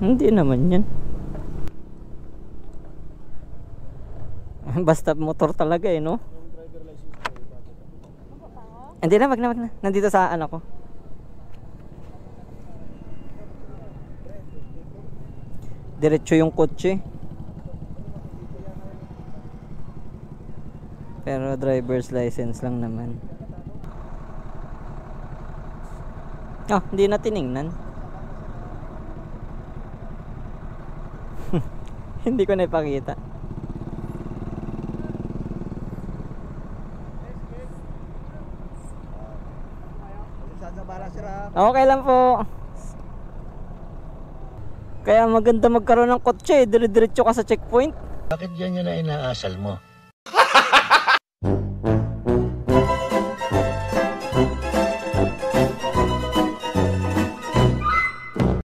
Hindi naman yan. Basta motor talaga eh, no? Hindi na, wag na. Nandito sa ano ko. Diretso yung kotse. Pero driver's license lang naman. Oh, hindi na tiningnan. Hindi ko na ipakita. Okay lang po. Kaya maganda magkaroon ng kotse, dire-diretso ka sa checkpoint. Bakit yan yun na inaasal mo?